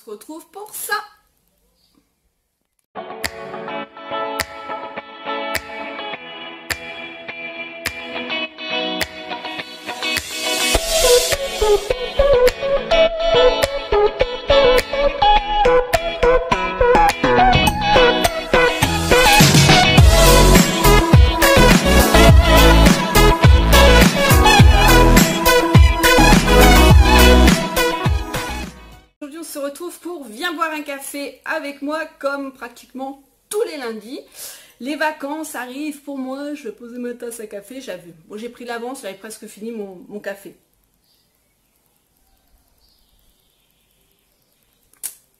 On se retrouve pour ça. Aujourd'hui on se retrouve pour viens boire un café avec moi comme pratiquement tous les lundis. Les vacances arrivent pour moi, je vais poser ma tasse à café, j'avais bon, j'ai pris l'avance, j'avais presque fini mon café.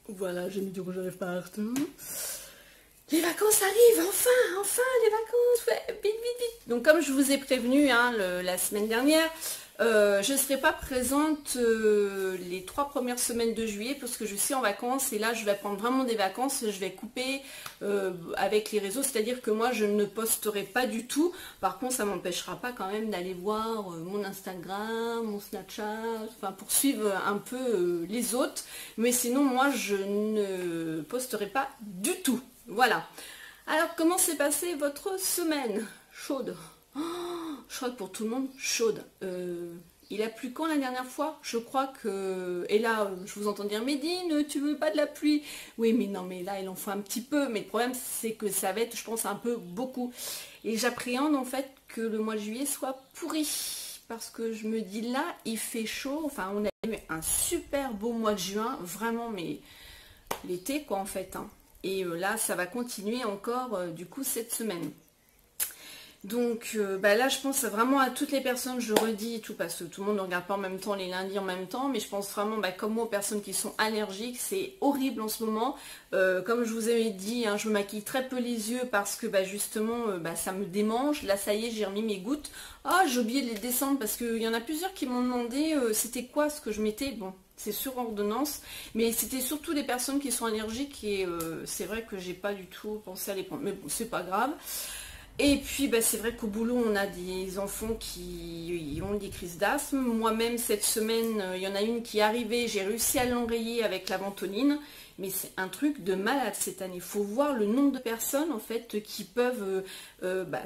Voilà, j'ai mis du rouge à lèvres partout. Les vacances arrivent, enfin les vacances, ouais, vite, vite, vite. Donc comme je vous ai prévenu hein, la semaine dernière, je ne serai pas présente les 3 premières semaines de juillet parce que je suis en vacances et là je vais prendre vraiment des vacances, je vais couper avec les réseaux, c'est-à-dire que moi je ne posterai pas du tout. Par contre ça ne m'empêchera pas quand même d'aller voir mon Instagram, mon Snapchat, enfin pour suivre un peu les autres, mais sinon moi je ne posterai pas du tout. Voilà. Alors comment s'est passée votre semaine chaude? Je crois que pour tout le monde, chaude. Il a plu quand la dernière fois? Je crois que... Et là, je vous entends dire, Médine, tu veux pas de la pluie? Oui, mais non, mais là, il en faut un petit peu. Mais le problème, c'est que ça va être, je pense, un peu beaucoup. Et j'appréhende, en fait, que le mois de juillet soit pourri. Parce que je me dis, là, il fait chaud. Enfin, on a eu un super beau mois de juin. Vraiment, mais l'été, quoi, en fait. Hein. Et là, ça va continuer encore, du coup, cette semaine. Donc là je pense vraiment à toutes les personnes, je redis tout parce que tout le monde ne regarde pas en même temps les lundis en même temps, mais je pense vraiment comme moi aux personnes qui sont allergiques, c'est horrible en ce moment. Comme je vous avais dit, hein, je me maquille très peu les yeux parce que justement ça me démange. Là ça y est, j'ai remis mes gouttes. Ah, j'ai oublié de les descendre parce qu'il y en a plusieurs qui m'ont demandé c'était quoi ce que je mettais. Bon, c'est sur ordonnance, mais c'était surtout les personnes qui sont allergiques et c'est vrai que j'ai pas du tout pensé à les prendre, mais bon, c'est pas grave. Et puis c'est vrai qu'au boulot on a des enfants qui ont des crises d'asthme. Moi-même cette semaine il y en a une qui est arrivée, j'ai réussi à l'enrayer avec la ventoline. Mais c'est un truc de malade cette année. Il faut voir le nombre de personnes en fait qui peuvent,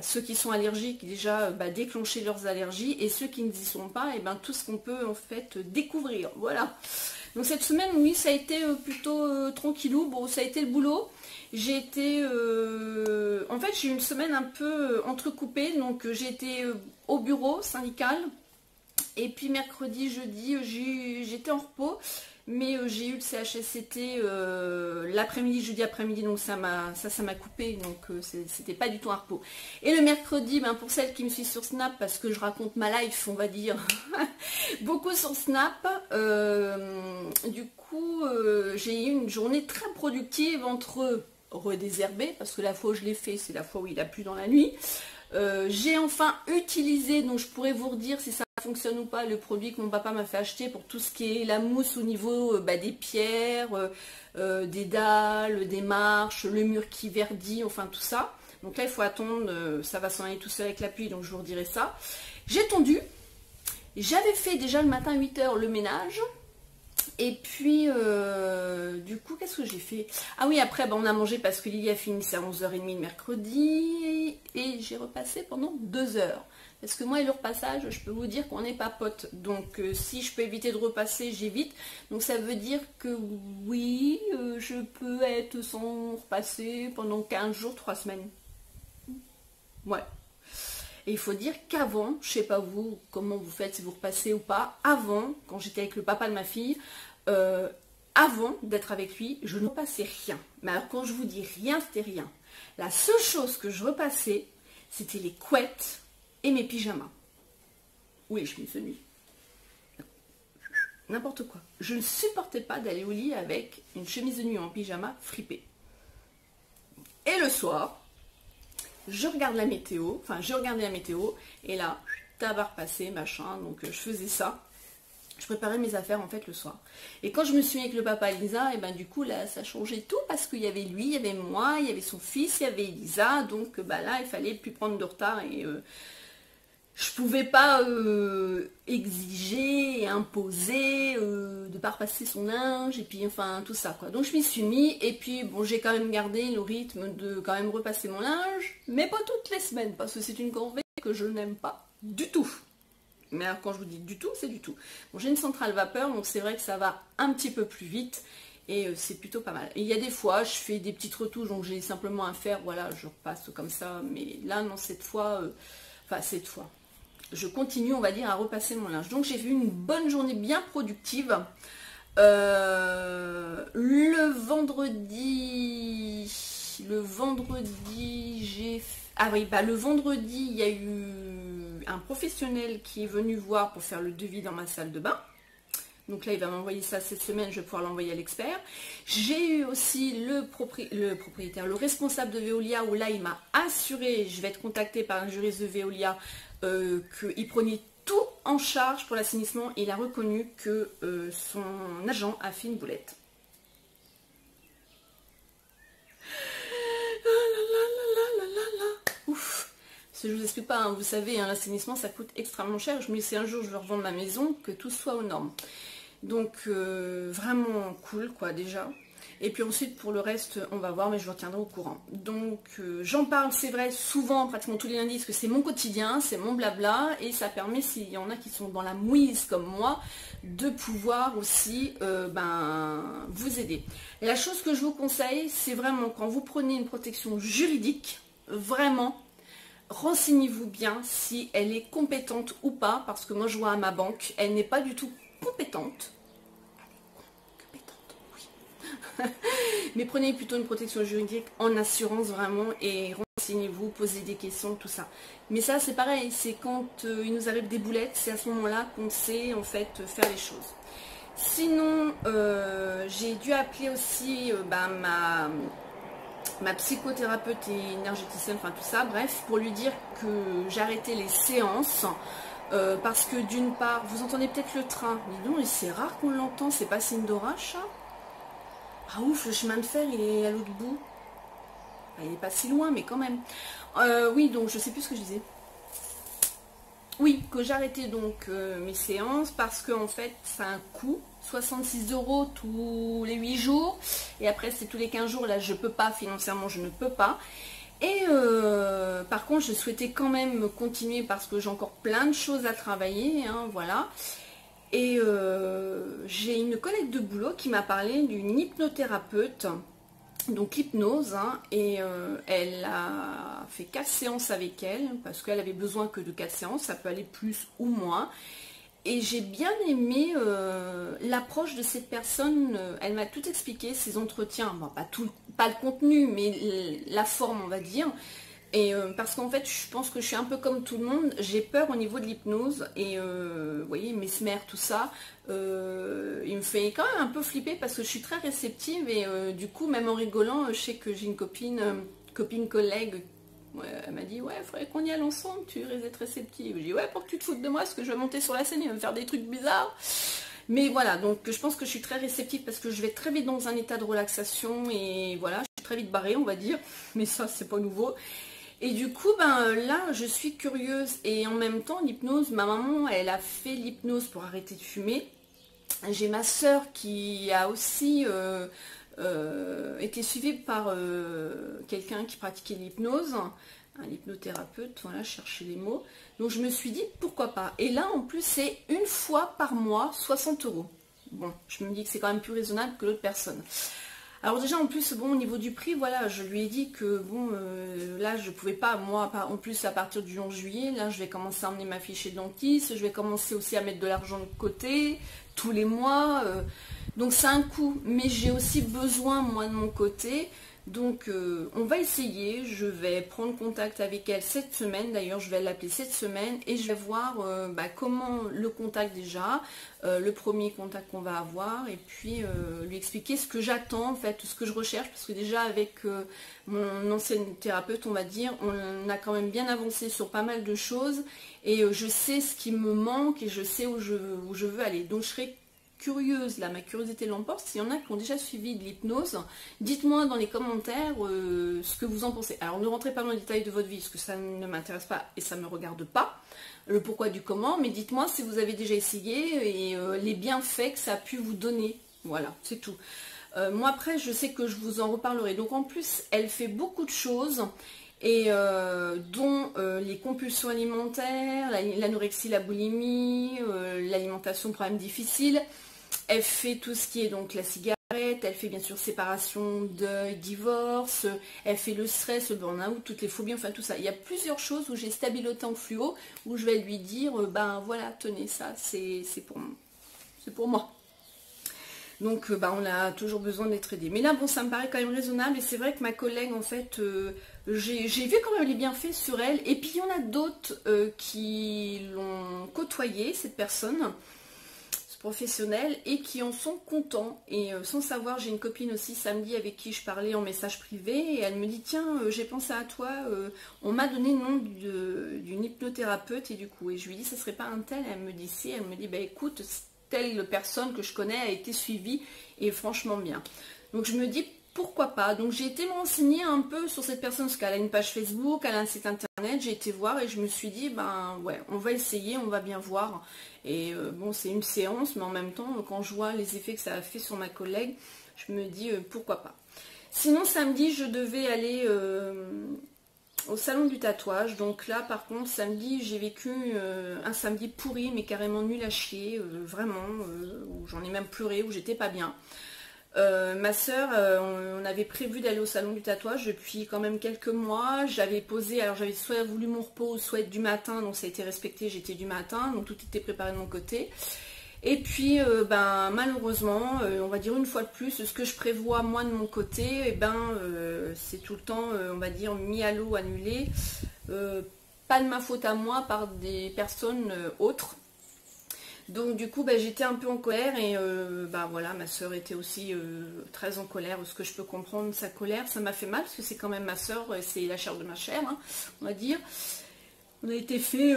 ceux qui sont allergiques déjà déclencher leurs allergies et ceux qui ne y sont pas, et tout ce qu'on peut en fait découvrir. Voilà. Donc cette semaine oui ça a été plutôt tranquillou. Bon ça a été le boulot. J'ai été, en fait j'ai eu une semaine un peu entrecoupée, donc j'ai été au bureau syndical, et puis mercredi, jeudi, j'étais en repos, mais j'ai eu le CHSCT l'après-midi, jeudi après-midi, donc ça m'a coupé, donc c'était pas du tout un repos. Et le mercredi, pour celles qui me suivent sur Snap, parce que je raconte ma life, on va dire, beaucoup sur Snap, du coup j'ai eu une journée très productive entre redésherber, parce que la fois où je l'ai fait, c'est la fois où il a plu dans la nuit. J'ai enfin utilisé, donc je pourrais vous redire si ça fonctionne ou pas, le produit que mon papa m'a fait acheter pour tout ce qui est la mousse au niveau des pierres, des dalles, des marches, le mur qui verdit, enfin tout ça. Donc là il faut attendre, ça va s'en aller tout seul avec la pluie, donc je vous redirai ça. J'ai tondu, j'avais fait déjà le matin à 8 h le ménage. Et puis, du coup, qu'est-ce que j'ai fait? Ah oui, après, on a mangé parce que Lily a fini à 11h30 le mercredi. Et j'ai repassé pendant 2 heures. Parce que moi et le repassage, je peux vous dire qu'on n'est pas potes. Donc, si je peux éviter de repasser, j'évite. Donc, ça veut dire que oui, je peux être sans repasser pendant 15 jours, 3 semaines. Ouais. Et il faut dire qu'avant, je sais pas vous, comment vous faites, si vous repassez ou pas, avant, quand j'étais avec le papa de ma fille, avant d'être avec lui, je ne repassais rien. Mais alors quand je vous dis rien, c'était rien. La seule chose que je repassais, c'était les couettes et mes pyjamas. Ou les chemises de nuit. N'importe quoi. Je ne supportais pas d'aller au lit avec une chemise de nuit en pyjama fripée. Et le soir, je regarde la météo, enfin je regardais la météo, et là, tabac repassé, machin, donc je faisais ça. Je préparais mes affaires en fait le soir. Et quand je me suis mis avec le papa Elisa, et du coup là ça changeait tout parce qu'il y avait lui, il y avait moi, il y avait son fils, il y avait Elisa, donc là il fallait plus prendre de retard je pouvais pas exiger et imposer de pas repasser son linge et puis enfin tout ça quoi. Donc je m'y suis mis et puis bon j'ai quand même gardé le rythme de quand même repasser mon linge, mais pas toutes les semaines parce que c'est une corvée que je n'aime pas du tout. Mais alors quand je vous dis du tout, c'est du tout. Bon j'ai une centrale vapeur donc c'est vrai que ça va un petit peu plus vite et c'est plutôt pas mal. Et il y a des fois je fais des petites retouches donc j'ai simplement à faire, voilà je repasse comme ça, mais là non cette fois, je continue, on va dire, à repasser mon linge. Donc j'ai eu une bonne journée bien productive. Le vendredi, j'ai... Ah oui, bah le vendredi, il y a eu un professionnel qui est venu voir pour faire le devis dans ma salle de bain. Donc là, il va m'envoyer ça cette semaine, je vais pouvoir l'envoyer à l'expert. J'ai eu aussi le propriétaire, le responsable de Veolia, où là, il m'a assuré, je vais être contactée par un juriste de Veolia, qu'il prenait tout en charge pour l'assainissement. Il a reconnu que son agent a fait une boulette. Ouf. Parce que je vous explique pas, hein, vous savez, hein, l'assainissement ça coûte extrêmement cher. Je me dis si un jour je veux revendre ma maison, que tout soit aux normes. Donc vraiment cool quoi déjà. Et puis ensuite pour le reste on va voir, mais je vous retiendrai au courant. Donc j'en parle, c'est vrai, souvent, pratiquement tous les lundis, parce que c'est mon quotidien, c'est mon blabla, et ça permet, s'il y en a qui sont dans la mouise comme moi, de pouvoir aussi vous aider. Et la chose que je vous conseille, c'est vraiment quand vous prenez une protection juridique, vraiment, renseignez-vous bien si elle est compétente ou pas, parce que moi je vois à ma banque, elle n'est pas du tout compétente. Mais prenez plutôt une protection juridique en assurance vraiment et renseignez-vous, posez des questions, tout ça. Mais ça c'est pareil, c'est quand il nous arrive des boulettes, c'est à ce moment-là qu'on sait en fait faire les choses. Sinon, j'ai dû appeler aussi ma psychothérapeute et énergéticienne, enfin tout ça, bref, pour lui dire que j'arrêtais les séances. Parce que d'une part, vous entendez peut-être le train, dis donc, c'est rare qu'on l'entend, c'est pas signe d'orage ça? Ah ouf, le chemin de fer il est à l'autre bout. Il n'est pas si loin mais quand même. Oui, donc je sais plus ce que je disais. Oui, que j'arrêtais donc mes séances parce que en fait ça a un coût. 66 € tous les 8 jours. Et après c'est tous les 15 jours, là je peux pas, financièrement je ne peux pas. Et par contre je souhaitais quand même continuer parce que j'ai encore plein de choses à travailler, hein, voilà. Et j'ai une collègue de boulot qui m'a parlé d'une hypnothérapeute, donc hypnose, hein, et elle a fait 4 séances avec elle, parce qu'elle avait besoin que de 4 séances, ça peut aller plus ou moins. Et j'ai bien aimé l'approche de cette personne, elle m'a tout expliqué, ses entretiens, bon, pas le contenu, mais la forme on va dire. Et parce qu'en fait, je pense que je suis un peu comme tout le monde, j'ai peur au niveau de l'hypnose, et vous voyez, Mesmer, tout ça, il me fait quand même un peu flipper parce que je suis très réceptive, et du coup, même en rigolant, je sais que j'ai une collègue, ouais, elle m'a dit, ouais, il faudrait qu'on y aille ensemble, tu risques d'être réceptive. J'ai dit, ouais, pour que tu te foutes de moi, parce que je vais monter sur la scène, il va me faire des trucs bizarres. Mais voilà, donc je pense que je suis très réceptive parce que je vais très vite dans un état de relaxation, et voilà, je suis très vite barrée, on va dire, mais ça, c'est pas nouveau. Et du coup, là, je suis curieuse. Et en même temps, l'hypnose, ma maman, elle a fait l'hypnose pour arrêter de fumer. J'ai ma soeur qui a aussi été suivie par quelqu'un qui pratiquait l'hypnose, un hypnothérapeute, voilà, chercher les mots. Donc je me suis dit, pourquoi pas. Et là, en plus, c'est une fois par mois, 60 €. Bon, je me dis que c'est quand même plus raisonnable que l'autre personne. Alors déjà en plus, bon, au niveau du prix, voilà, je lui ai dit que bon, là je pouvais pas, moi en plus à partir du 11 juillet, là je vais commencer à emmener ma fille chez le dentiste, je vais commencer aussi à mettre de l'argent de côté tous les mois, donc c'est un coût, mais j'ai aussi besoin moi de mon côté, donc on va essayer, je vais prendre contact avec elle cette semaine, d'ailleurs je vais l'appeler cette semaine et je vais voir comment le contact déjà, le premier contact qu'on va avoir, et puis lui expliquer ce que j'attends en fait, ce que je recherche, parce que déjà avec mon ancienne thérapeute on va dire, on a quand même bien avancé sur pas mal de choses, et je sais ce qui me manque et je sais où je veux aller, donc je serai curieuse, là, ma curiosité l'emporte. S'il y en a qui ont déjà suivi de l'hypnose, dites-moi dans les commentaires ce que vous en pensez. Alors ne rentrez pas dans les détails de votre vie, parce que ça ne m'intéresse pas et ça ne me regarde pas, le pourquoi du comment, mais dites-moi si vous avez déjà essayé et les bienfaits que ça a pu vous donner. Voilà, c'est tout. Moi après, je sais que je vous en reparlerai. Donc en plus, elle fait beaucoup de choses, et dont les compulsions alimentaires, l'anorexie, la boulimie, l'alimentation, problème difficile. Elle fait tout ce qui est donc la cigarette, elle fait bien sûr séparation, deuil, divorce, elle fait le stress, le burn-out, toutes les phobies, enfin tout ça. Il y a plusieurs choses où j'ai stabiloté en fluo, où je vais lui dire, ben voilà, tenez ça, c'est pour moi. Donc on a toujours besoin d'être aidé. Mais là, bon, ça me paraît quand même raisonnable. Et c'est vrai que ma collègue, en fait, j'ai vu quand même les bienfaits sur elle. Et puis il y en a d'autres qui l'ont côtoyée, cette personne, ce professionnel, et qui en sont contents. Et sans savoir, j'ai une copine aussi samedi avec qui je parlais en message privé. Et elle me dit, tiens, j'ai pensé à toi. On m'a donné le nom d'une hypnothérapeute. Et du coup, et je lui dis, ça serait pas un tel? Elle me dit, si. Elle me dit, bah écoute, telle personne que je connais a été suivie et franchement bien. Donc je me dis pourquoi pas. Donc j'ai été me renseigner un peu sur cette personne, parce qu'elle a une page Facebook, elle a un site internet, j'ai été voir et je me suis dit ben ouais, on va essayer, on va bien voir. Et bon, c'est une séance, mais en même temps quand je vois les effets que ça a fait sur ma collègue, je me dis pourquoi pas. Sinon samedi je devais aller au salon du tatouage. Donc là par contre samedi j'ai vécu un samedi pourri, mais carrément nul à chier, vraiment, où j'en ai même pleuré, où j'étais pas bien. Ma soeur, on avait prévu d'aller au salon du tatouage depuis quand même quelques mois. J'avais posé, alors j'avais soit voulu mon repos, soit être du matin, donc ça a été respecté, j'étais du matin, donc tout était préparé de mon côté. Et puis ben malheureusement, on va dire une fois de plus, ce que je prévois moi de mon côté, et ben c'est tout le temps, on va dire, mis à l'eau, annulé. Pas de ma faute à moi, par des personnes autres. Donc du coup ben, j'étais un peu en colère, et ben voilà, ma soeur était aussi très en colère, ce que je peux comprendre, sa colère. Ça m'a fait mal, parce que c'est quand même ma soeur, c'est la chair de ma chair, hein, on va dire. On a été fait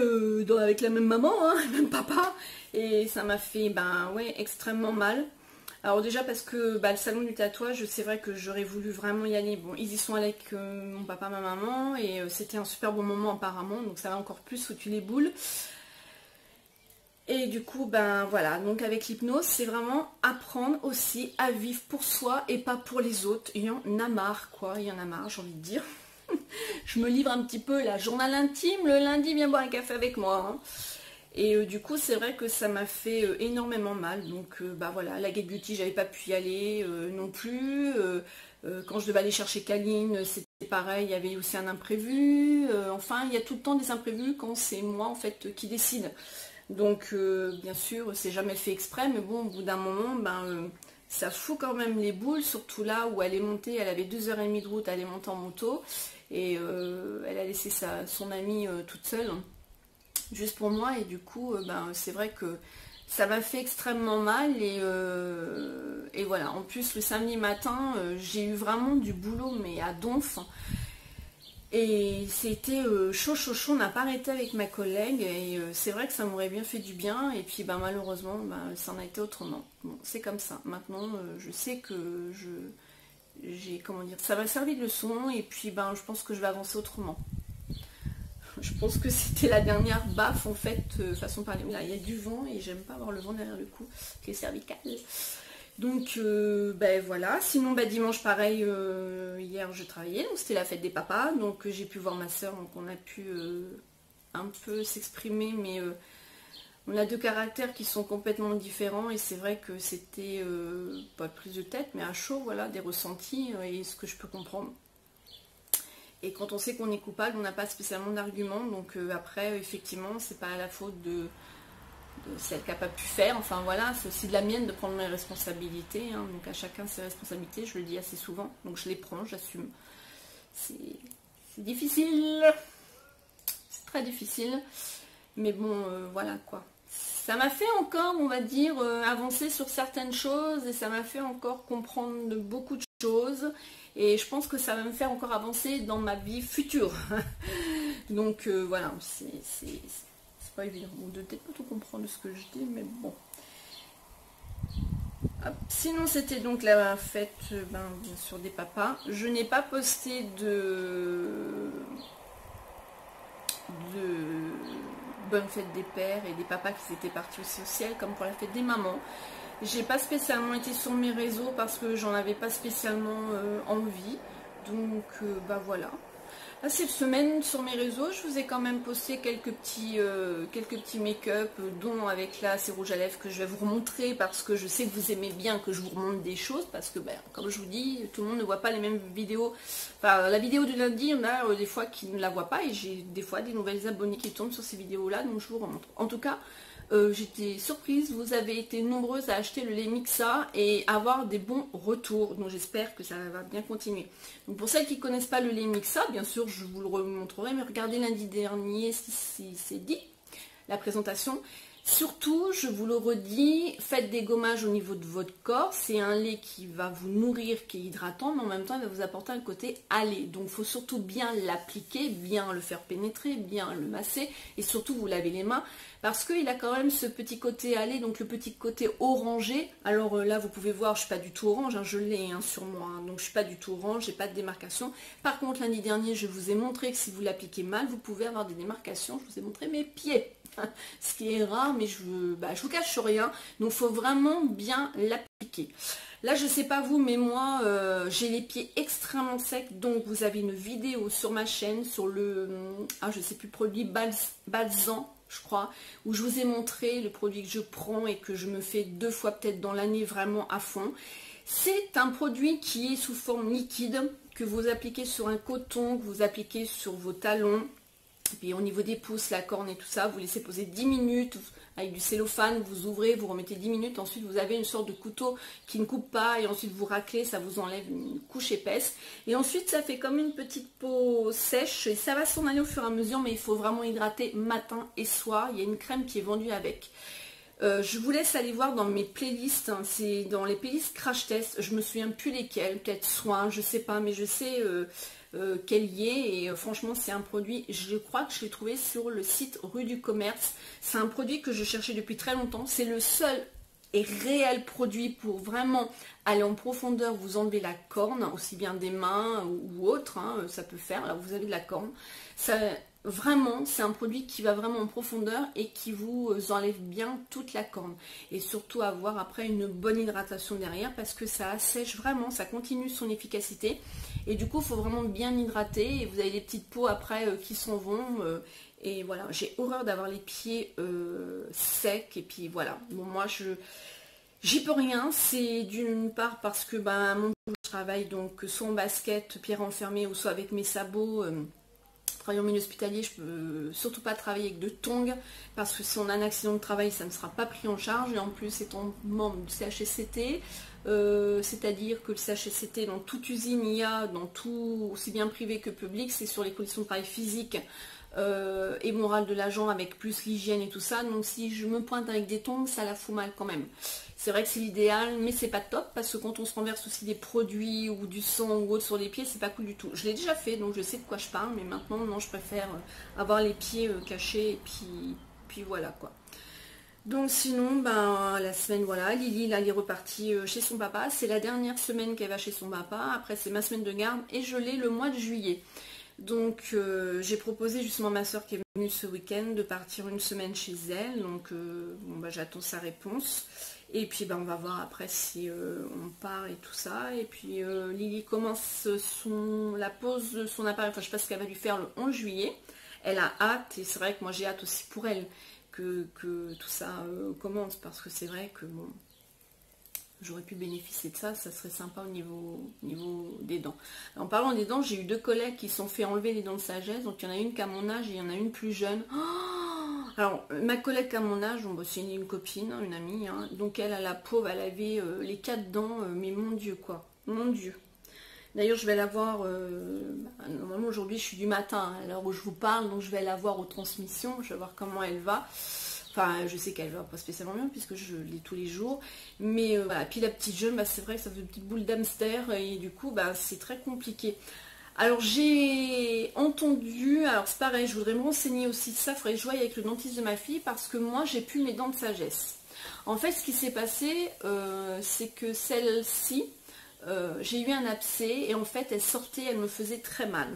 avec la même maman, hein, le même papa, et ça m'a fait ben ouais, extrêmement mal. Alors déjà parce que bah, le salon du tatouage, c'est vrai que j'aurais voulu vraiment y aller. Bon, ils y sont avec mon papa, ma maman, et c'était un super bon moment apparemment, donc ça m'a encore plus foutu les boules. Et du coup, ben voilà, donc avec l'hypnose, c'est vraiment apprendre aussi à vivre pour soi et pas pour les autres. Il y en a marre, quoi, il y en a marre, j'ai envie de dire. Je me livre un petit peu, la journal intime, le lundi, viens boire un café avec moi. Hein. Et du coup, c'est vrai que ça m'a fait énormément mal. Donc, bah voilà, la Get Beauty, j'avais pas pu y aller non plus. Quand je devais aller chercher Kaline, c'était pareil, il y avait aussi un imprévu. Enfin, il y a tout le temps des imprévus quand c'est moi, en fait, qui décide. Donc, bien sûr, c'est jamais fait exprès, mais bon, au bout d'un moment, ben, ça fout quand même les boules, surtout là où elle est montée, elle avait 2h30 de route, elle est montée en moto, et elle a laissé son amie toute seule, juste pour moi, et du coup, ben, c'est vrai que ça m'a fait extrêmement mal, et voilà. En plus, le samedi matin, j'ai eu vraiment du boulot, mais à donf. Et c'était chaud, on n'a pas arrêté avec ma collègue, et c'est vrai que ça m'aurait bien fait du bien, et puis bah, malheureusement, bah, ça en a été autrement. Bon, c'est comme ça. Maintenant, je sais que j'ai, comment dire, ça m'a servi de leçon, et puis ben, je pense que je vais avancer autrement. Je pense que c'était la dernière baffe, en fait, façon de parler. Là, il y a du vent, et j'aime pas avoir le vent derrière le cou, qui est cervical. Donc ben voilà, sinon ben, dimanche pareil, hier je travaillais, donc c'était la fête des papas, donc j'ai pu voir ma soeur, donc on a pu un peu s'exprimer, mais on a deux caractères qui sont complètement différents, et c'est vrai que c'était pas de prise de tête, mais à chaud, voilà, des ressentis, et ce que je peux comprendre. Et quand on sait qu'on est coupable, on n'a pas spécialement d'argument, donc après effectivement c'est pas à la faute de celle qui n'a pas pu faire, enfin voilà, c'est aussi de la mienne de prendre mes responsabilités, hein. Donc à chacun ses responsabilités, je le dis assez souvent, donc je les prends, j'assume. C'est difficile, c'est très difficile, mais bon, voilà quoi. Ça m'a fait encore, on va dire, avancer sur certaines choses, et ça m'a fait encore comprendre beaucoup de choses, et je pense que ça va me faire encore avancer dans ma vie future. Donc voilà, c'est pas évident. On ne doit peut-être pas tout comprendre ce que je dis, mais bon. Sinon, c'était donc la fête bien sûr des papas. Je n'ai pas posté de bonne fête des pères et des papas qui étaient partis aussi au ciel, comme pour la fête des mamans. J'ai pas spécialement été sur mes réseaux parce que j'en avais pas spécialement envie. Donc voilà. Là, cette semaine sur mes réseaux, je vous ai quand même posté quelques petits make-up, dont avec là ces rouges à lèvres que je vais vous remontrer parce que je sais que vous aimez bien que je vous remonte des choses parce que comme je vous dis, tout le monde ne voit pas les mêmes vidéos. Enfin, la vidéo du lundi, on a des fois qui ne la voient pas et j'ai des fois des nouvelles abonnés qui tombent sur ces vidéos-là, donc je vous remontre. En tout cas, j'étais surprise, vous avez été nombreuses à acheter le lait Mixa et avoir des bons retours, donc j'espère que ça va bien continuer. Donc pour celles qui ne connaissent pas le lait Mixa, bien sûr je vous le remontrerai, mais regardez lundi dernier si c'est dit, la présentation. Surtout, je vous le redis, faites des gommages au niveau de votre corps. C'est un lait qui va vous nourrir, qui est hydratant, mais en même temps, il va vous apporter un côté allé. Donc, il faut surtout bien l'appliquer, bien le faire pénétrer, bien le masser, et surtout vous lavez les mains, parce qu'il a quand même ce petit côté allé, donc le petit côté orangé. Alors là, vous pouvez voir, je ne suis pas du tout orange, hein, je l'ai sur moi, hein, donc je ne suis pas du tout orange, j'ai pas de démarcation. Par contre, lundi dernier, je vous ai montré que si vous l'appliquez mal, vous pouvez avoir des démarcations. Je vous ai montré mes pieds. Ce qui est rare, mais je vous cache rien, donc il faut vraiment bien l'appliquer. Là, je sais pas vous, mais moi, j'ai les pieds extrêmement secs, donc vous avez une vidéo sur ma chaîne, sur le, je sais plus, produit Balsam, je crois, où je vous ai montré le produit que je prends et que je me fais 2 fois peut-être dans l'année vraiment à fond. C'est un produit qui est sous forme liquide, que vous appliquez sur un coton, que vous appliquez sur vos talons. Et puis au niveau des pouces, la corne et tout ça, vous laissez poser 10 minutes avec du cellophane, vous ouvrez, vous remettez 10 minutes, ensuite vous avez une sorte de couteau qui ne coupe pas et ensuite vous raclez, ça vous enlève une couche épaisse. Et ensuite ça fait comme une petite peau sèche et ça va s'en aller au fur et à mesure, mais il faut vraiment hydrater matin et soir. Il y a une crème qui est vendue avec. Je vous laisse aller voir dans mes playlists, hein, c'est dans les playlists crash test, je me souviens plus lesquelles, peut-être soin, je sais pas, mais je sais qu'elle y est et franchement c'est un produit, je crois que je l'ai trouvé sur le site Rue du Commerce. C'est un produit que je cherchais depuis très longtemps, c'est le seul et réel produit pour vraiment aller en profondeur, vous enlever la corne, aussi bien des mains ou autres, hein, ça peut faire, là vous avez de la corne, ça, vraiment c'est un produit qui va vraiment en profondeur et qui vous enlève bien toute la corne et surtout avoir après une bonne hydratation derrière parce que ça assèche vraiment, ça continue son efficacité et du coup il faut vraiment bien hydrater et vous avez des petites peaux après qui s'en vont et voilà, j'ai horreur d'avoir les pieds secs et puis voilà, bon moi j'y peux rien, c'est d'une part parce que mon je travaille donc soit en basket, pieds enfermés ou soit avec mes sabots. Travaillant en milieu hospitalier, je peux surtout pas travailler avec de tongs parce que si on a un accident de travail, ça ne sera pas pris en charge. Et en plus, étant membre du CHSCT, c'est-à-dire que le CHSCT, dans toute usine, il y a, dans tout, aussi bien privé que public, c'est sur les conditions de travail physiques et morale de l'agent avec plus l'hygiène et tout ça. Donc si je me pointe avec des tongs, ça la fout mal quand même. C'est vrai que c'est l'idéal, mais c'est pas top parce que quand on se renverse aussi des produits ou du sang ou autre sur les pieds, c'est pas cool du tout. Je l'ai déjà fait, donc je sais de quoi je parle, mais maintenant, non, je préfère avoir les pieds cachés et puis voilà quoi. Donc sinon, la semaine, voilà, Lily, là, elle est repartie chez son papa. C'est la dernière semaine qu'elle va chez son papa. Après, c'est ma semaine de garde et je l'ai le mois de juillet. Donc j'ai proposé justement à ma soeur qui est venue ce week-end de partir une semaine chez elle. Donc j'attends sa réponse. Et puis on va voir après si on part et tout ça. Et puis Lily commence la pose de son appareil. Enfin je sais pas ce qu'elle va lui faire le 11 juillet. Elle a hâte et c'est vrai que moi j'ai hâte aussi pour elle que tout ça commence. Parce que c'est vrai que bon, j'aurais pu bénéficier de ça, ça serait sympa au niveau des dents. En parlant des dents, j'ai eu 2 collègues qui se sont fait enlever les dents de sagesse. Donc il y en a une qui a mon âge et il y en a une plus jeune. Alors ma collègue qui a mon âge, c'est une copine, une amie. Hein, donc elle, la pauvre, elle avait les 4 dents. Mais mon Dieu quoi, mon Dieu. D'ailleurs je vais la voir, normalement aujourd'hui je suis du matin, à l'heure où je vous parle. Donc je vais la voir aux transmissions, je vais voir comment elle va. Enfin, je sais qu'elle va pas spécialement bien puisque je l'ai tous les jours. Mais voilà, puis la petite jeune, c'est vrai que ça fait une petite boule d'hamster et du coup, c'est très compliqué. Alors j'ai entendu, alors c'est pareil, je voudrais me renseigner aussi de ça, il faudrait que je voie avec le dentiste de ma fille parce que moi j'ai plus mes dents de sagesse. En fait, ce qui s'est passé, c'est que celle-ci, j'ai eu un abcès et en fait, elle sortait, elle me faisait très mal.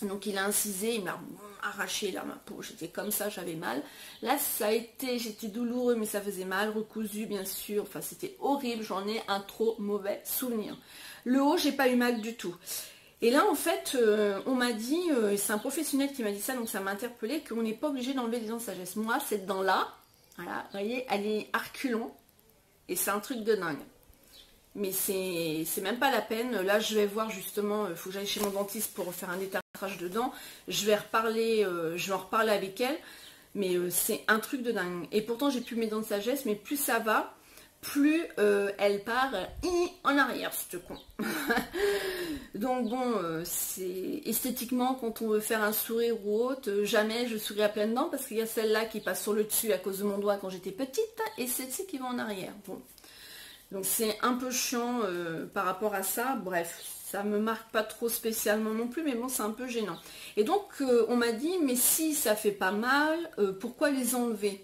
Donc il a incisé, il m'a arraché là ma peau, j'étais comme ça, j'avais mal. Là ça a été, j'étais douloureux mais ça faisait mal, recousu bien sûr, enfin c'était horrible, j'en ai un trop mauvais souvenir. Le haut, j'ai pas eu mal du tout. Et là en fait, on m'a dit, c'est un professionnel qui m'a dit ça, donc ça m'a interpellé, qu'on n'est pas obligé d'enlever les dents de sagesse. Moi, cette dent là, voilà, vous voyez, elle est arculon et c'est un truc de dingue. Mais c'est même pas la peine. Là, je vais voir justement, il faut que j'aille chez mon dentiste pour faire un détartrage de dents. Je vais en reparler avec elle. Mais c'est un truc de dingue. Et pourtant, j'ai plus mes dents de sagesse, mais plus ça va, plus elle part en arrière, ce con. Donc bon, c'est esthétiquement, quand on veut faire un sourire ou autre, jamais je souris à pleines dents, parce qu'il y a celle-là qui passe sur le dessus à cause de mon doigt quand j'étais petite, et celle-ci qui va en arrière. Bon. Donc c'est un peu chiant par rapport à ça. Bref, ça me marque pas trop spécialement non plus, mais bon, c'est un peu gênant. Et donc on m'a dit, mais si ça fait pas mal, pourquoi les enlever?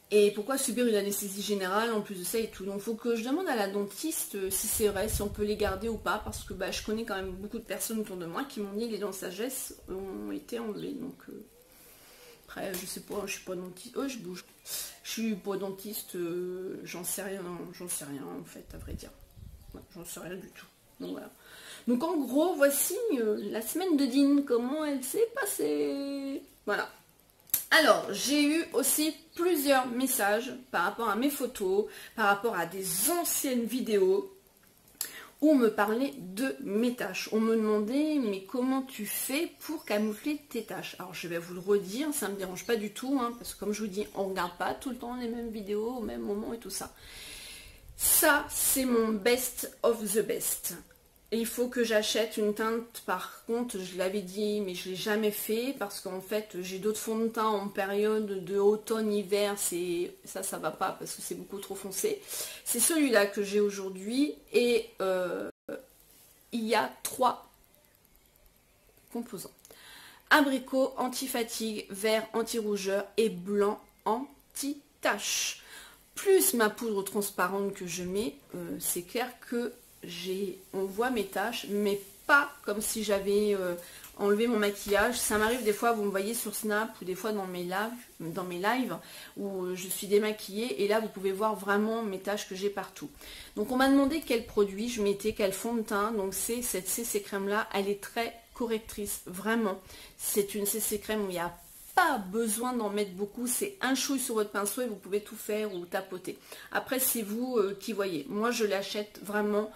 Et pourquoi subir une anesthésie générale en plus de ça et tout? Donc il faut que je demande à la dentiste si c'est vrai, si on peut les garder ou pas, parce que bah, je connais quand même beaucoup de personnes autour de moi qui m'ont dit que les dents de sagesse ont été enlevées. Donc après, je sais pas, je suis pas dentiste. Oh, je bouge. Je suis pas dentiste, j'en sais rien en fait, à vrai dire. Ouais, j'en sais rien du tout. Donc voilà. Donc en gros, voici la semaine de Dean, comment elle s'est passée. Voilà. Alors, j'ai eu aussi plusieurs messages par rapport à mes photos, par rapport à des anciennes vidéos, où on me parlait de mes taches. On me demandait, mais comment tu fais pour camoufler tes taches? Alors je vais vous le redire, ça ne me dérange pas du tout, hein, parce que comme je vous dis, on ne regarde pas tout le temps les mêmes vidéos au même moment et tout ça. Ça, c'est mon best of the best. Et il faut que j'achète une teinte, par contre, je l'avais dit, mais je ne l'ai jamais fait, parce qu'en fait, j'ai d'autres fonds de teint en période de automne-hiver, ça va pas, parce que c'est beaucoup trop foncé. C'est celui-là que j'ai aujourd'hui, et il y a 3 composants. Abricot, anti-fatigue, vert, anti-rougeur, et blanc, anti-tache. Plus ma poudre transparente que je mets, c'est clair que on voit mes taches, mais pas comme si j'avais enlevé mon maquillage. Ça m'arrive des fois, vous me voyez sur Snap ou des fois dans mes lives où je suis démaquillée, et là vous pouvez voir vraiment mes taches que j'ai partout. Donc on m'a demandé quel produit je mettais, quel fond de teint. Donc c'est cette CC crème là, elle est très correctrice, vraiment. C'est une CC crème où il y a pas besoin d'en mettre beaucoup, c'est un chouille sur votre pinceau et vous pouvez tout faire ou tapoter. Après c'est vous qui voyez. Moi je l'achète vraiment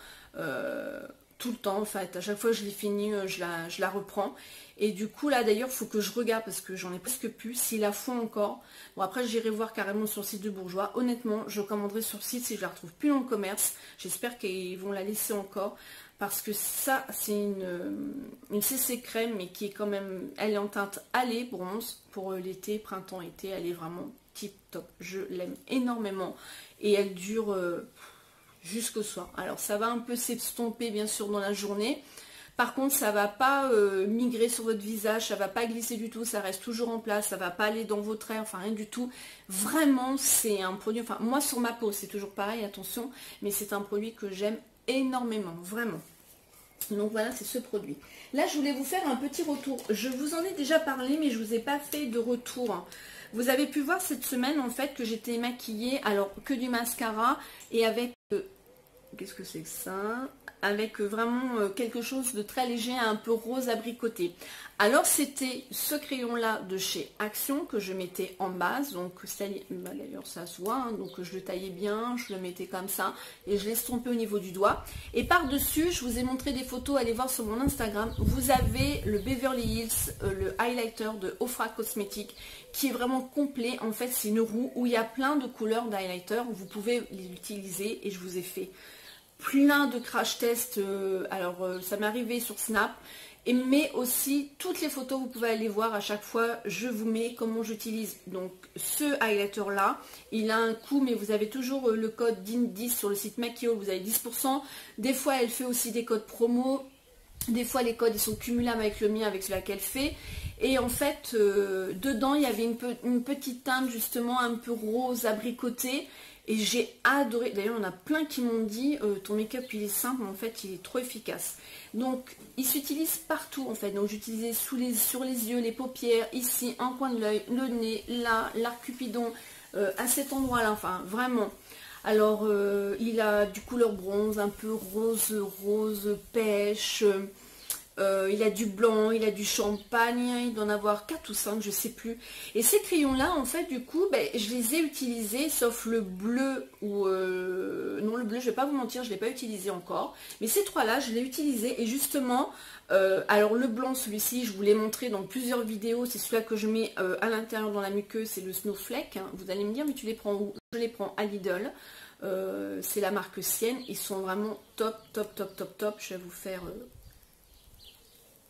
tout le temps, en fait à chaque fois que je l'ai fini, je la reprends. Et du coup là d'ailleurs il faut que je regarde, parce que j'en ai presque plus, s'il la fond encore. Bon après j'irai voir carrément sur le site de Bourjois. Honnêtement je commanderai sur le site si je la retrouve plus dans le commerce. J'espère qu'ils vont la laisser encore, parce que ça c'est une CC crème, mais qui est quand même, elle est en teinte allée bronze pour l'été, printemps, été, elle est vraiment tip top, je l'aime énormément et elle dure jusqu'au soir. Alors ça va un peu s'estomper bien sûr dans la journée, par contre ça va pas migrer sur votre visage, ça va pas glisser du tout, ça reste toujours en place, ça va pas aller dans vos traits, enfin rien du tout. Vraiment c'est un produit, enfin moi sur ma peau c'est toujours pareil, attention, mais c'est un produit que j'aime énormément, vraiment. Donc voilà, c'est ce produit. Là, je voulais vous faire un petit retour. Je vous en ai déjà parlé, mais je vous ai pas fait de retour. Vous avez pu voir cette semaine, en fait, que j'étais maquillée, alors que du mascara, et avec... qu'est-ce que c'est que ça? Avec vraiment quelque chose de très léger, un peu rose abricoté. Alors c'était ce crayon là de chez Action que je mettais en base, donc bah, d'ailleurs ça se voit, hein, donc je le taillais bien, je le mettais comme ça et je l'estompais au niveau du doigt. Et par dessus, je vous ai montré des photos, allez voir sur mon Instagram, vous avez le Beverly Hills, le highlighter de Ofra Cosmetics, qui est vraiment complet. En fait c'est une roue où il y a plein de couleurs d'highlighter, vous pouvez les utiliser, et je vous ai fait plein de crash tests, ça m'est arrivé sur Snap, mais aussi toutes les photos vous pouvez aller voir. À chaque fois je vous mets comment j'utilise donc ce highlighter là. Il a un coût, mais vous avez toujours le code DIN10 sur le site Makio, vous avez 10%. Des fois elle fait aussi des codes promo, des fois les codes ils sont cumulables avec le mien, avec celui qu'elle fait. Et en fait, dedans, il y avait une petite teinte justement un peu rose abricoté. Et j'ai adoré. D'ailleurs, on a plein qui m'ont dit ton make-up il est simple, mais en fait il est trop efficace. Donc il s'utilise partout en fait. Donc j'utilisais sur les yeux, les paupières, ici, en coin de l'œil, le nez, là, l'arc cupidon, à cet endroit-là. Enfin vraiment. Alors il a du couleur bronze, un peu rose pêche. Il a du blanc, il a du champagne, il doit en avoir 4 ou 5, je sais plus. Et ces crayons-là, en fait, du coup, ben, je les ai utilisés, sauf le bleu ou... non, le bleu, je vais pas vous mentir, je ne l'ai pas utilisé encore. Mais ces trois-là, je l'ai utilisé et justement, alors le blanc, celui-ci, je vous l'ai montré dans plusieurs vidéos, c'est celui-là que je mets à l'intérieur dans la muqueuse, c'est le Snowflake. Hein. Vous allez me dire, mais tu les prends où? Je les prends à Lidl. C'est la marque Sienne, ils sont vraiment top, top, top, top, top. Je vais vous faire...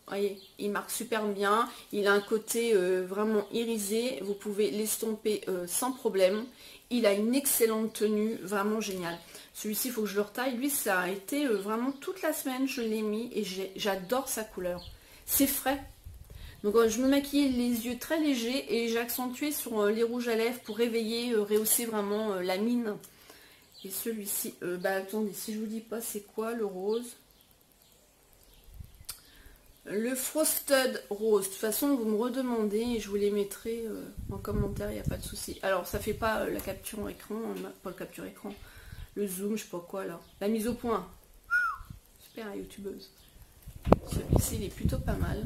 voyez, il marque super bien, il a un côté vraiment irisé, vous pouvez l'estomper sans problème. Il a une excellente tenue, vraiment génial. Celui-ci, il faut que je le retaille. Lui, ça a été vraiment toute la semaine, je l'ai mis et j'adore sa couleur. C'est frais. Donc je me maquillais les yeux très légers et j'ai accentué sur les rouges à lèvres pour réveiller, rehausser vraiment la mine. Et celui-ci, bah attendez, si je vous dis pas c'est quoi le rose. Le Frosted Rose, de toute façon vous me redemandez et je vous les mettrai en commentaire, il n'y a pas de souci. Alors ça fait pas la capture écran, pas le capture écran, le zoom, je sais pas quoi là, la mise au point. Super la youtubeuse. Celui-ci il est plutôt pas mal.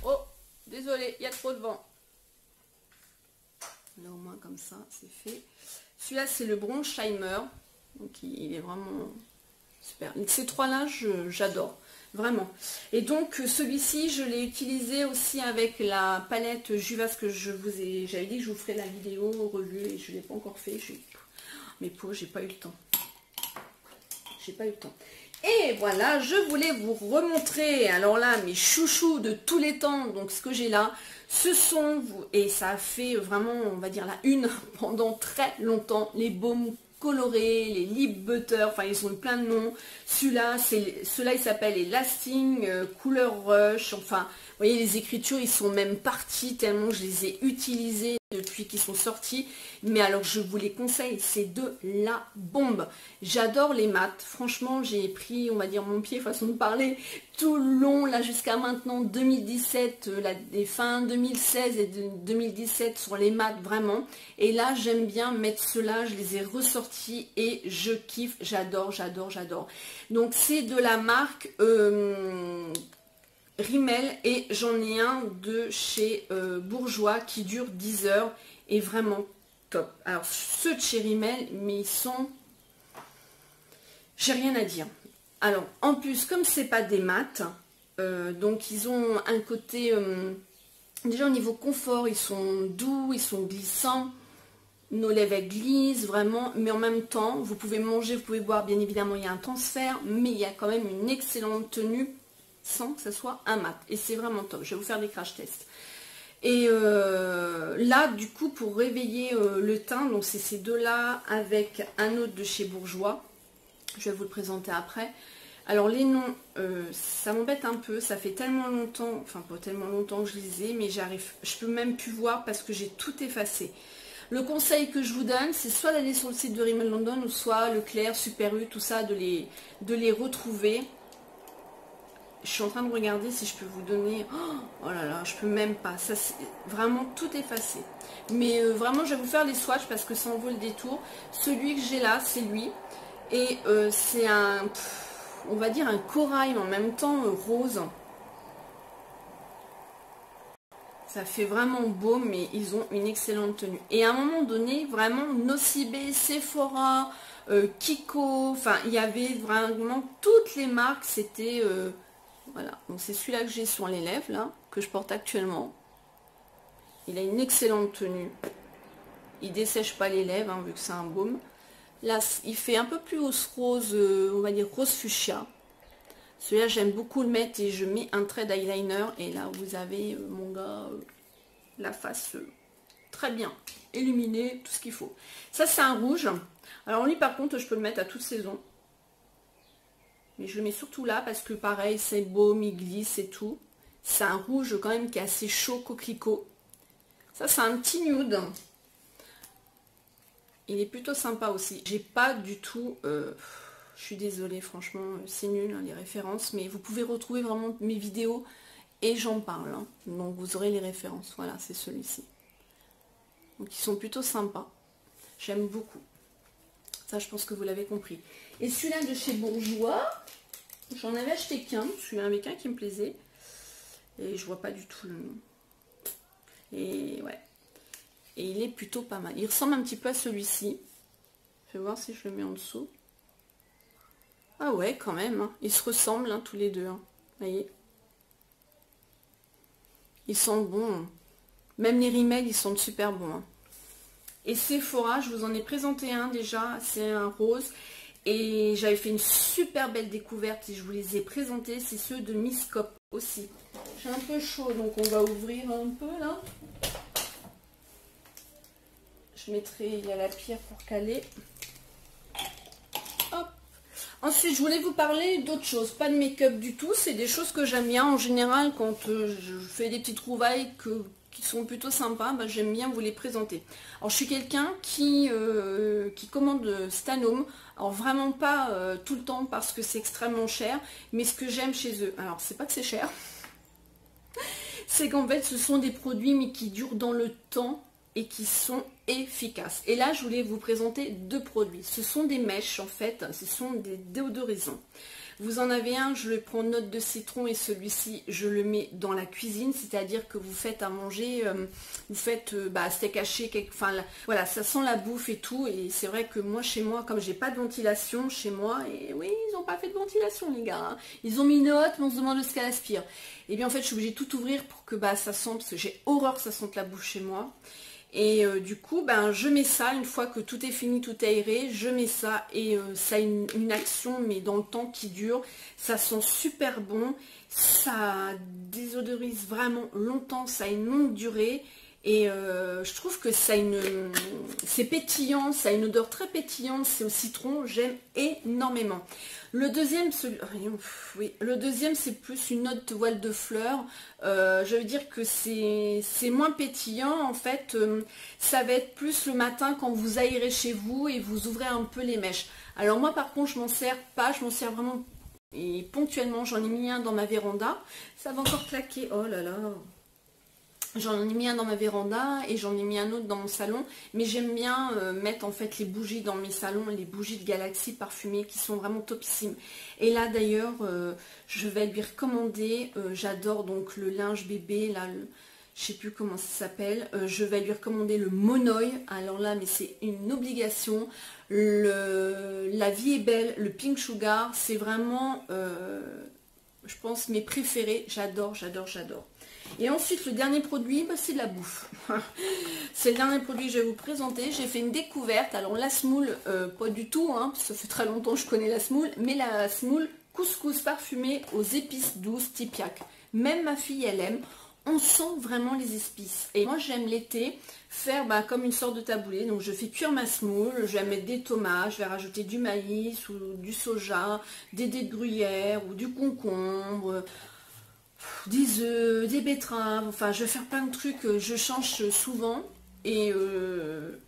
Oh, désolé, il y a trop de vent. Là au moins comme ça, c'est fait. Celui-là c'est le Bronze Shimer, donc il est vraiment super. Ces trois-là, j'adore. Vraiment. Et donc celui-ci, je l'ai utilisé aussi avec la palette Juvas que j'avais dit que je vous ferai la vidéo revue et je ne l'ai pas encore fait. Mais j'ai pas eu le temps. J'ai pas eu le temps. Et voilà, je voulais vous remontrer, alors là, mes chouchous de tous les temps, donc ce que j'ai là, ce sont, et ça a fait vraiment, on va dire la une pendant très longtemps, les baumes colorés, les lip butter, enfin ils ont plein de noms. Celui-là, il s'appelle les Lasting Couleur Rush. Enfin, vous voyez les écritures, ils sont même partis tellement je les ai utilisés depuis qu'ils sont sortis. Mais alors je vous les conseille, c'est de la bombe. J'adore les mats. Franchement, j'ai pris, on va dire mon pied, façon de parler, tout le long là jusqu'à maintenant 2017, les fins 2016 et 2017 sur les mats vraiment. Et là, j'aime bien mettre ceux-là, je les ai ressortis et je kiffe, j'adore, j'adore, j'adore. Donc c'est de la marque Rimmel et j'en ai un de chez Bourjois qui dure 10 heures et vraiment top. Alors ceux de chez Rimmel, mais ils sont... J'ai rien à dire. Alors en plus, comme c'est pas des mats, donc ils ont un côté... déjà au niveau confort, ils sont doux, ils sont glissants. Nos lèvres elles glissent vraiment, mais en même temps, vous pouvez manger, vous pouvez boire, bien évidemment, il y a un transfert, mais il y a quand même une excellente tenue sans que ce soit un mat. Et c'est vraiment top. Je vais vous faire des crash tests. Et là, du coup, pour réveiller le teint, donc c'est ces deux-là avec un autre de chez Bourjois. Je vais vous le présenter après. Alors les noms, ça m'embête un peu, ça fait tellement longtemps, enfin pas tellement longtemps que je les ai, mais je peux même plus voir parce que j'ai tout effacé. Le conseil que je vous donne, c'est soit d'aller sur le site de Rimmel London ou soit Leclerc, Super U, tout ça, de les retrouver. Je suis en train de regarder si je peux vous donner... Oh là là, je peux même pas. Ça, c'est vraiment tout effacé. Mais vraiment, je vais vous faire les swatchs parce que ça en vaut le détour. Celui que j'ai là, c'est lui. Et c'est un... on va dire un corail, mais en même temps rose. Ça fait vraiment beau, mais ils ont une excellente tenue. Et à un moment donné, vraiment, Nocibé, Sephora, Kiko, enfin, il y avait vraiment toutes les marques, c'était... voilà, donc c'est celui-là que j'ai sur les lèvres, là, que je porte actuellement. Il a une excellente tenue. Il dessèche pas les lèvres, hein, vu que c'est un baume. Là, il fait un peu plus rose, on va dire rose fuchsia. Celui-là, j'aime beaucoup le mettre et je mets un trait d'eyeliner. Et là, vous avez, mon gars, la face très bien illuminée, tout ce qu'il faut. Ça, c'est un rouge. Alors lui, par contre, je peux le mettre à toute saison. Mais je le mets surtout là parce que, pareil, c'est baume, il glisse et tout. C'est un rouge quand même qui est assez chaud, coquelicot. Ça, c'est un petit nude. Il est plutôt sympa aussi. J'ai pas du tout... je suis désolée, franchement, c'est nul, hein, les références. Mais vous pouvez retrouver vraiment mes vidéos et j'en parle. Hein. Donc, vous aurez les références. Voilà, c'est celui-ci. Donc, ils sont plutôt sympas. J'aime beaucoup. Ça, je pense que vous l'avez compris. Et celui-là de chez Bourjois, j'en avais acheté qu'un. Celui-là avec un qui me plaisait. Et je vois pas du tout le nom. Et ouais. Et il est plutôt pas mal. Il ressemble un petit peu à celui-ci. Je vais voir si je le mets en dessous. Ah ouais, quand même. Hein. Ils se ressemblent hein, tous les deux. Hein. Vous voyez. Ils sont bons. Hein. Même les rimels, ils sont super bons. Hein. Et Sephora, je vous en ai présenté un déjà. C'est un rose. Et j'avais fait une super belle découverte. Et je vous les ai présentés. C'est ceux de Miss Cop aussi. J'ai un peu chaud, donc on va ouvrir un peu là. Je mettrai la pierre pour caler. Hop. Ensuite, je voulais vous parler d'autre chose. Pas de make-up du tout. C'est des choses que j'aime bien en général quand je fais des petites trouvailles qui sont plutôt sympas. Ben, j'aime bien vous les présenter. Alors, je suis quelqu'un qui commande Stanome. Alors, vraiment pas tout le temps parce que c'est extrêmement cher. Mais ce que j'aime chez eux, alors c'est pas que c'est cher. C'est qu'en fait, ce sont des produits mais qui durent dans le temps et qui sont efficaces. Et là, je voulais vous présenter deux produits. Ce sont des mèches, en fait. Ce sont des déodorisants. Vous en avez un, je le prends note de citron et celui-ci, je le mets dans la cuisine. C'est-à-dire que vous faites à manger, vous faites steak haché, voilà, ça sent la bouffe et tout. Et c'est vrai que moi, chez moi, comme j'ai pas de ventilation chez moi, et oui, ils n'ont pas fait de ventilation, les gars. Hein. Ils ont mis une hotte, mais on se demande ce qu'elle aspire. Et bien, en fait, je suis obligée de tout ouvrir pour que ça sente, parce que j'ai horreur que ça sente la bouffe chez moi. Et du coup, je mets ça, une fois que tout est fini, tout est aéré, je mets ça et ça a une action, mais dans le temps qui dure. Ça sent super bon, ça désodorise vraiment longtemps, ça a une longue durée. Et je trouve que c'est pétillant, ça a une odeur très pétillante, c'est au citron, j'aime énormément. Le deuxième, c'est plus une note de voile de fleurs. Je veux dire que c'est moins pétillant. En fait, ça va être plus le matin quand vous aérez chez vous et vous ouvrez un peu les mèches. Alors moi, par contre, je m'en sers pas. Je m'en sers vraiment et ponctuellement. J'en ai mis un dans ma véranda. Ça va encore claquer. Oh là là. J'en ai mis un dans ma véranda et j'en ai mis un autre dans mon salon. Mais j'aime bien mettre en fait les bougies dans mes salons, les bougies de Galaxy parfumées qui sont vraiment topissimes. Et là d'ailleurs, je vais lui recommander, j'adore donc le linge bébé, là, je sais plus comment ça s'appelle. Je vais lui recommander le Monoï. Alors là, mais c'est une obligation. La vie est belle, le Pink Sugar, c'est vraiment, je pense, mes préférés. J'adore, j'adore, j'adore. Et ensuite, le dernier produit, c'est de la bouffe. C'est le dernier produit que je vais vous présenter. J'ai fait une découverte. Alors, la semoule, pas du tout, hein, parce que ça fait très longtemps que je connais la semoule, mais la semoule couscous parfumé aux épices douces Tipiak. Même ma fille, elle aime. On sent vraiment les épices. Et moi, j'aime l'été faire comme une sorte de taboulé. Donc, je fais cuire ma semoule. Je vais mettre des tomates. Je vais rajouter du maïs ou du soja, des dés de gruyère ou du concombre, des œufs, des betteraves. Enfin, je vais faire plein de trucs. Je change souvent et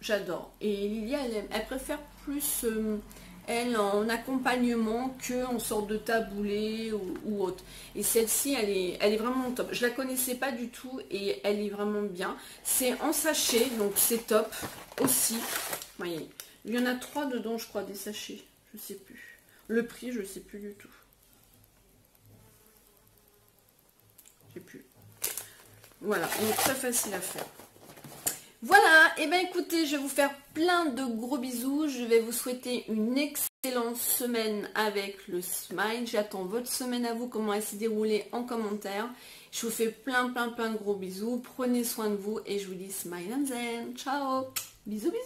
j'adore. Et Lilia, elle préfère plus... elle en accompagnement que en sorte de taboulé ou autre. Et celle-ci, elle est vraiment top. Je la connaissais pas du tout et elle est vraiment bien. C'est en sachet, donc c'est top aussi. Vous voyez, il y en a 3 dedans, je crois, des sachets. Je sais plus. Le prix, je sais plus du tout. J'ai plus. Voilà, donc très facile à faire. Voilà, et bien écoutez, je vais vous faire plein de gros bisous. Je vais vous souhaiter une excellente semaine avec le Smile. J'attends votre semaine à vous, comment elle s'est déroulée en commentaire. Je vous fais plein de gros bisous. Prenez soin de vous et je vous dis Smile and Zen. Ciao, bisous bisous.